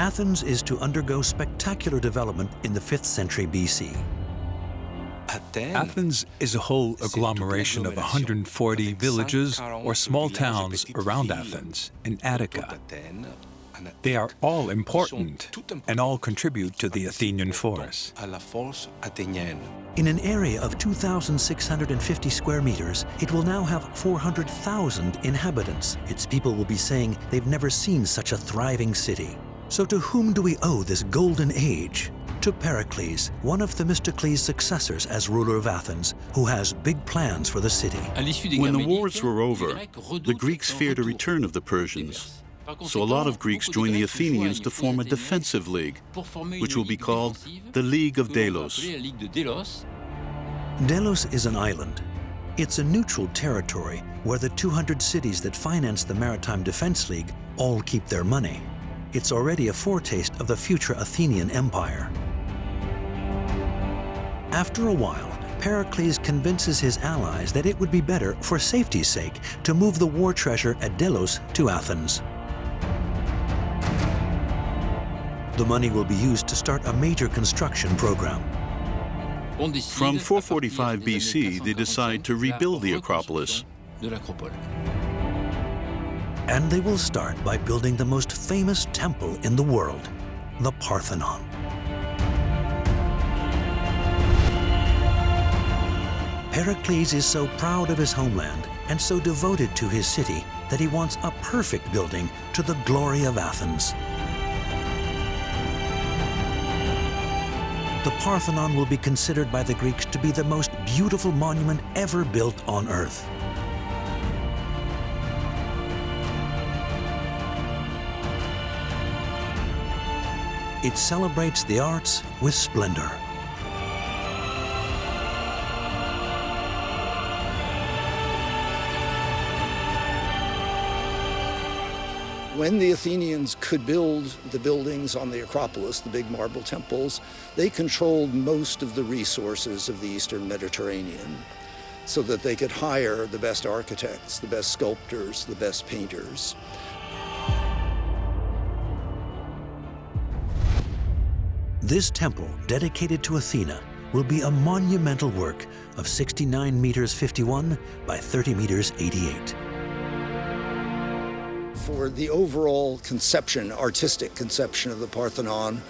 Athens is to undergo spectacular development in the 5th century BC. Athens is a whole agglomeration of 140 villages or small towns around Athens in Attica. They are all important and all contribute to the Athenian force. In an area of 2,650 square meters, it will now have 400,000 inhabitants. Its people will be saying they've never seen such a thriving city. So to whom do we owe this golden age? To Pericles, one of Themistocles' successors as ruler of Athens, who has big plans for the city. When the wars were over, the Greeks feared a return of the Persians. So a lot of Greeks joined the Athenians to form a defensive league, which will be called the League of Delos. Delos is an island. It's a neutral territory where the 200 cities that finance the Maritime Defense League all keep their money. It's already a foretaste of the future Athenian Empire. After a while, Pericles convinces his allies that it would be better, for safety's sake, to move the war treasure at Delos to Athens. The money will be used to start a major construction program. From 445 BC, they decide to rebuild the Acropolis. And they will start by building the most famous temple in the world, the Parthenon. Pericles is so proud of his homeland and so devoted to his city that he wants a perfect building to the glory of Athens. The Parthenon will be considered by the Greeks to be the most beautiful monument ever built on Earth. It celebrates the arts with splendor. When the Athenians could build the buildings on the Acropolis, the big marble temples, they controlled most of the resources of the Eastern Mediterranean so that they could hire the best architects, the best sculptors, the best painters. This temple, dedicated to Athena, will be a monumental work of 69 meters 51 by 30 meters 88. For the overall conception, artistic conception of the Parthenon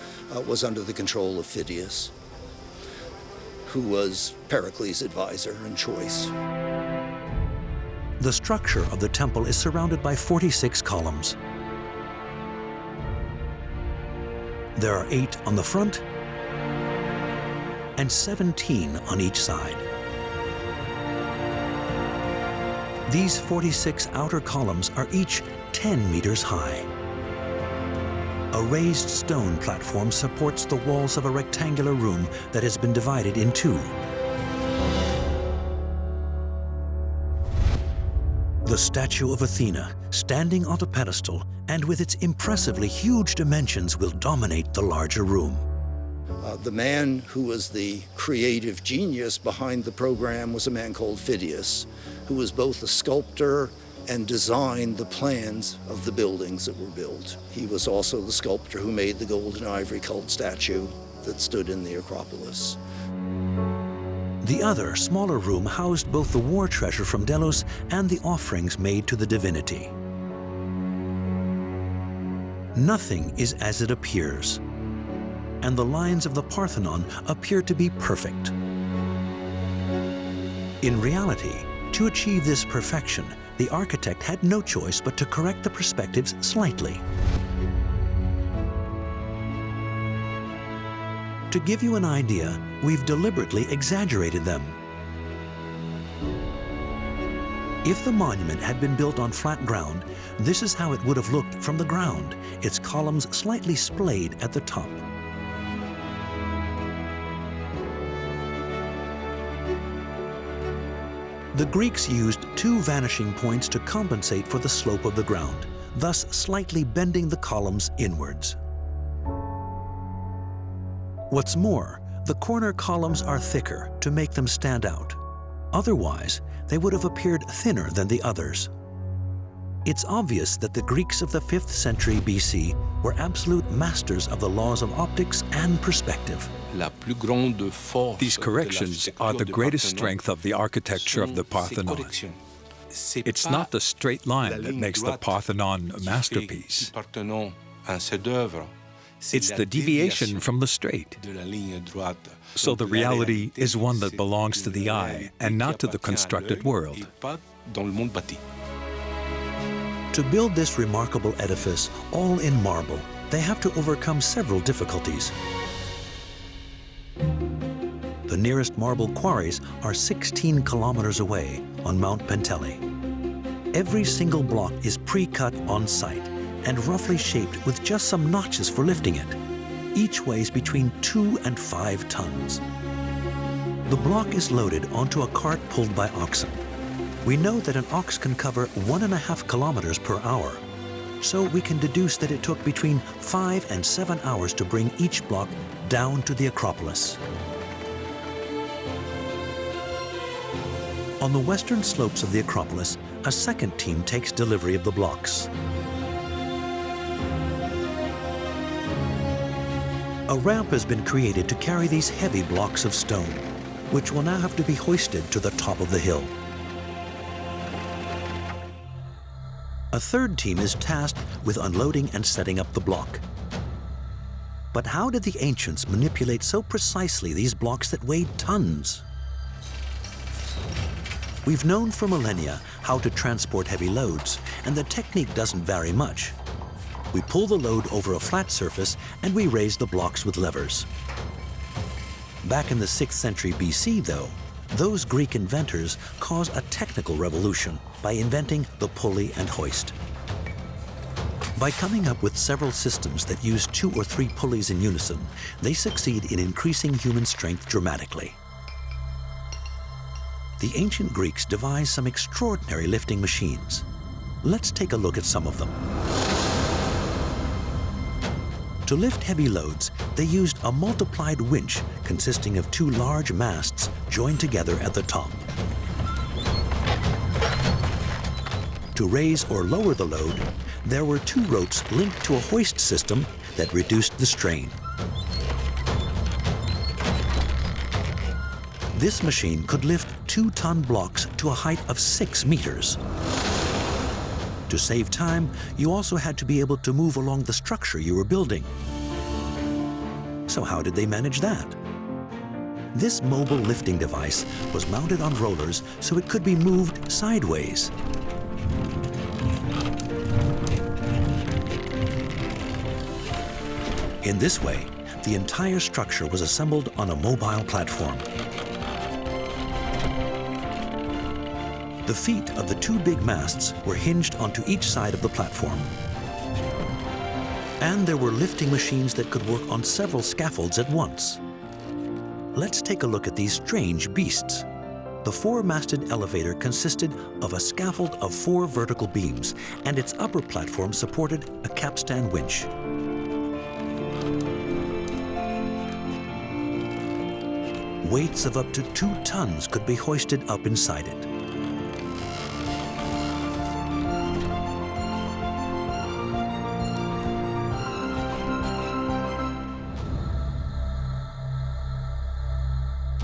was under the control of Phidias, who was Pericles' advisor and choice. The structure of the temple is surrounded by 46 columns. There are 8 on the front and 17 on each side. These 46 outer columns are each 10 meters high. A raised stone platform supports the walls of a rectangular room that has been divided in 2. The statue of Athena, standing on a pedestal and with its impressively huge dimensions, will dominate the larger room. The man who was the creative genius behind the program was a man called Phidias, who was both a sculptor and designed the plans of the buildings that were built. He was also the sculptor who made the gold and ivory cult statue that stood in the Acropolis. The other, smaller room housed both the war treasure from Delos and the offerings made to the divinity. Nothing is as it appears, and the lines of the Parthenon appear to be perfect. In reality, to achieve this perfection, the architect had no choice but to correct the perspectives slightly. To give you an idea, we've deliberately exaggerated them. If the monument had been built on flat ground, this is how it would have looked from the ground, its columns slightly splayed at the top. The Greeks used 2 vanishing points to compensate for the slope of the ground, thus slightly bending the columns inwards. What's more, the corner columns are thicker to make them stand out. Otherwise, they would have appeared thinner than the others. It's obvious that the Greeks of the 5th century BC were absolute masters of the laws of optics and perspective. These corrections are the greatest strength of the architecture of the Parthenon. It's not the straight line that makes the Parthenon a masterpiece. It's the deviation from the straight. So the reality is one that belongs to the eye and not to the constructed world. To build this remarkable edifice, all in marble, they have to overcome several difficulties. The nearest marble quarries are 16 kilometers away on Mount Penteli. Every single block is pre-cut on site and roughly shaped with just some notches for lifting it. Each weighs between 2 and 5 tons. The block is loaded onto a cart pulled by oxen. We know that an ox can cover 1.5 kilometers per hour, so we can deduce that it took between 5 and 7 hours to bring each block down to the Acropolis. On the western slopes of the Acropolis, a second team takes delivery of the blocks. A ramp has been created to carry these heavy blocks of stone, which will now have to be hoisted to the top of the hill. A third team is tasked with unloading and setting up the block. But how did the ancients manipulate so precisely these blocks that weighed tons? We've known for millennia how to transport heavy loads, and the technique doesn't vary much. We pull the load over a flat surface and we raise the blocks with levers. Back in the 6th century BC, though, those Greek inventors caused a technical revolution by inventing the pulley and hoist. By coming up with several systems that use 2 or 3 pulleys in unison, they succeed in increasing human strength dramatically. The ancient Greeks devised some extraordinary lifting machines. Let's take a look at some of them. To lift heavy loads, they used a multiplied winch consisting of 2 large masts joined together at the top. To raise or lower the load, there were 2 ropes linked to a hoist system that reduced the strain. This machine could lift 2-ton blocks to a height of 6 meters. To save time, you also had to be able to move along the structure you were building. So how did they manage that? This mobile lifting device was mounted on rollers so it could be moved sideways. In this way, the entire structure was assembled on a mobile platform. The feet of the 2 big masts were hinged onto each side of the platform. And there were lifting machines that could work on several scaffolds at once. Let's take a look at these strange beasts. The 4-masted elevator consisted of a scaffold of 4 vertical beams, and its upper platform supported a capstan winch. Weights of up to 2 tons could be hoisted up inside it.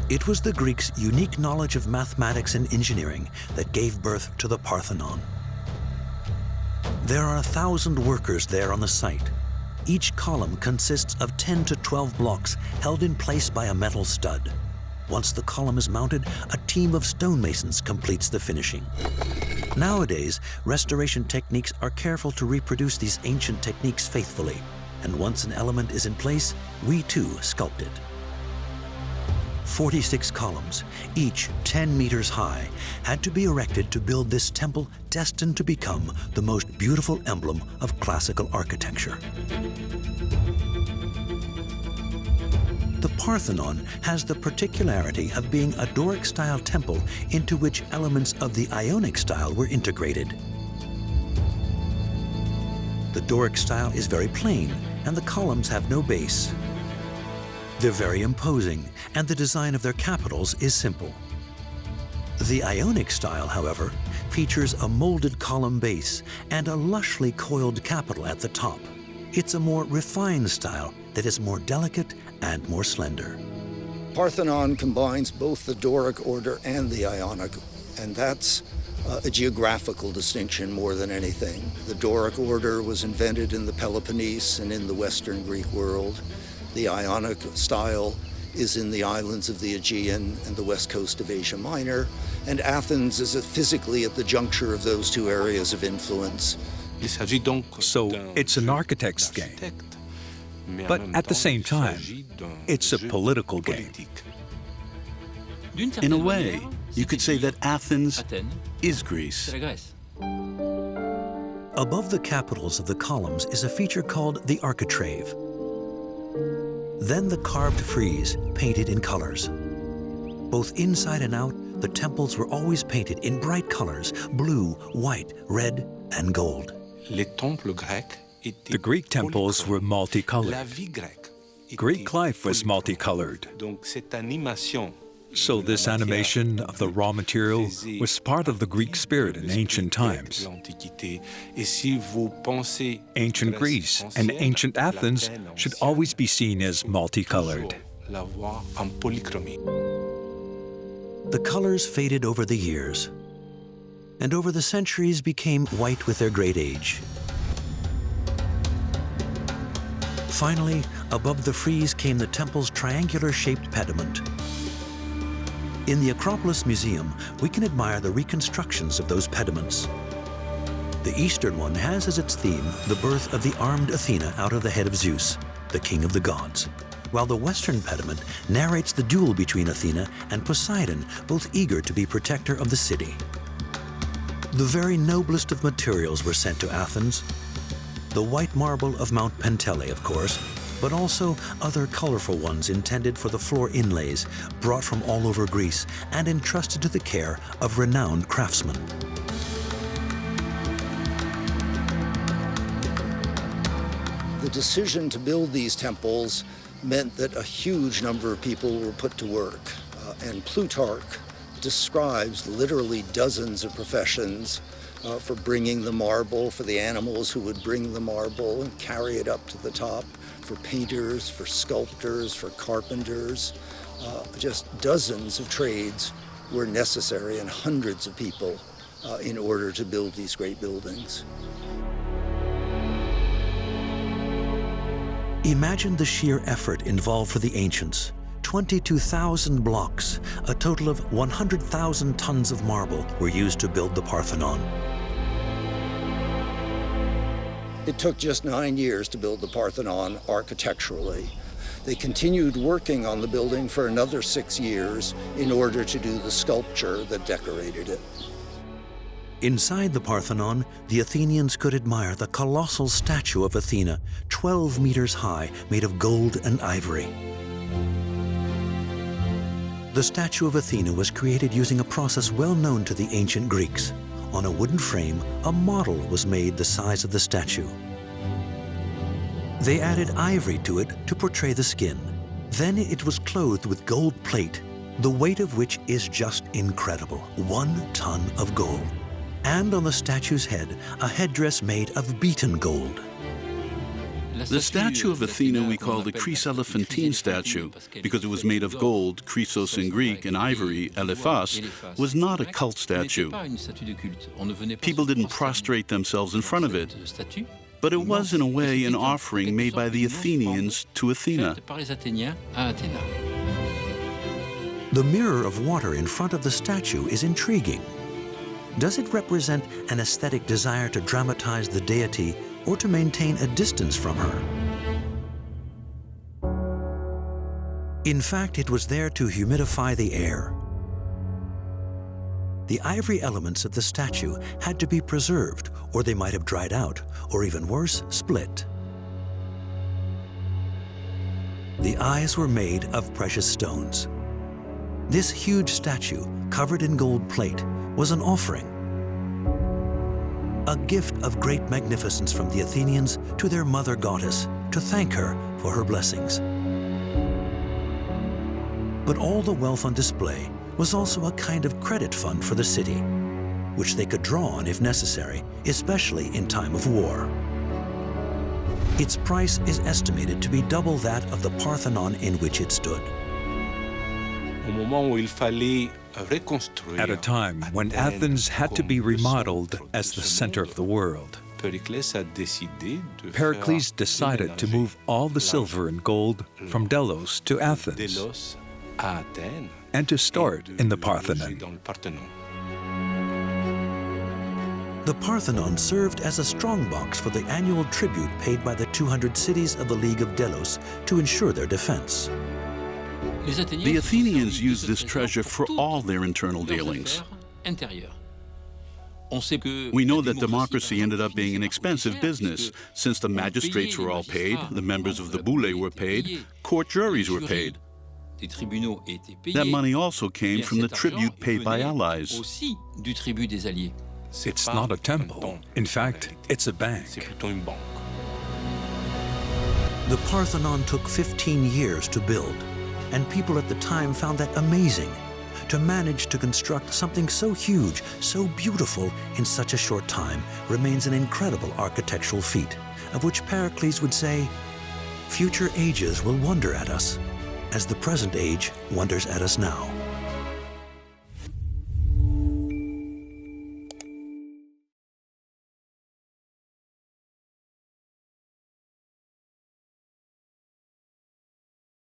It was the Greeks' unique knowledge of mathematics and engineering that gave birth to the Parthenon. There are 1,000 workers there on the site. Each column consists of 10 to 12 blocks held in place by a metal stud. Once the column is mounted, a team of stonemasons completes the finishing. Nowadays, restoration techniques are careful to reproduce these ancient techniques faithfully, and once an element is in place, we too sculpt it. 46 columns, each 10 meters high, had to be erected to build this temple destined to become the most beautiful emblem of classical architecture. The Parthenon has the particularity of being a Doric-style temple into which elements of the Ionic style were integrated. The Doric style is very plain, and the columns have no base. They're very imposing, and the design of their capitals is simple. The Ionic style, however, features a molded column base and a lushly coiled capital at the top. It's a more refined style that is more delicate and more slender. Parthenon combines both the Doric order and the Ionic, and that's a geographical distinction more than anything. The Doric order was invented in the Peloponnese and in the Western Greek world. The Ionic style is in the islands of the Aegean and the west coast of Asia Minor, and Athens is physically at the juncture of those two areas of influence. So it's an architect's game. But at the same time, it's a political game. In a way, you could say that Athens is Greece. Above the capitals of the columns is a feature called the architrave. Then the carved frieze, painted in colors. Both inside and out, the temples were always painted in bright colors: blue, white, red, and gold. The Greek temples were multicolored. Greek life was multicolored. So this animation of the raw material was part of the Greek spirit in ancient times. Ancient Greece and ancient Athens should always be seen as multicolored. The colors faded over the years, and over the centuries became white with their great age. Finally, above the frieze came the temple's triangular-shaped pediment. In the Acropolis Museum, we can admire the reconstructions of those pediments. The eastern one has as its theme the birth of the armed Athena out of the head of Zeus, the king of the gods, while the western pediment narrates the duel between Athena and Poseidon, both eager to be protector of the city. The very noblest of materials were sent to Athens. The white marble of Mount Pentele, of course, but also other colorful ones intended for the floor inlays, brought from all over Greece and entrusted to the care of renowned craftsmen. The decision to build these temples meant that a huge number of people were put to work, and Plutarch describes literally dozens of professions for bringing the marble, for the animals who would bring the marble and carry it up to the top, for painters, for sculptors, for carpenters. Just dozens of trades were necessary, and hundreds of people in order to build these great buildings. Imagine the sheer effort involved for the ancients. 22,000 blocks, a total of 100,000 tons of marble were used to build the Parthenon. It took just 9 years to build the Parthenon architecturally. They continued working on the building for another 6 years in order to do the sculpture that decorated it. Inside the Parthenon, the Athenians could admire the colossal statue of Athena, 12 meters high, made of gold and ivory. The statue of Athena was created using a process well known to the ancient Greeks. On a wooden frame, a model was made the size of the statue. They added ivory to it to portray the skin. Then it was clothed with gold plate, the weight of which is just incredible, 1 ton of gold. And on the statue's head, a headdress made of beaten gold. The statue of Athena we call the chryselephantine statue because it was made of gold, chrysos in Greek, and ivory, elephas, was not a cult statue. People didn't prostrate themselves in front of it, but it was in a way an offering made by the Athenians to Athena. The mirror of water in front of the statue is intriguing. Does it represent an aesthetic desire to dramatize the deity or to maintain a distance from her? In fact, it was there to humidify the air. The ivory elements of the statue had to be preserved, or they might have dried out, or even worse, split. The eyes were made of precious stones. This huge statue, covered in gold plate, was an offering, a gift of great magnificence from the Athenians to their mother goddess, to thank her for her blessings. But all the wealth on display was also a kind of credit fund for the city. which they could draw on if necessary, especially in time of war. Its price is estimated to be double that of the Parthenon in which it stood. At a time when Athens had to be remodeled as the center of the world, Pericles decided to move all the silver and gold from Delos to Athens and to store it in the Parthenon. The Parthenon served as a strongbox for the annual tribute paid by the 200 cities of the League of Delos to ensure their defense. The Athenians used this treasure for all their internal dealings. We know that democracy ended up being an expensive business, since the magistrates were all paid, the members of the boule were paid, court juries were paid. That money also came from the tribute paid by allies. It's not a temple. In fact, it's a bank. The Parthenon took 15 years to build, and people at the time found that amazing. To manage to construct something so huge, so beautiful in such a short time remains an incredible architectural feat, of which Pericles would say, "Future ages will wonder at us, as the present age wonders at us now."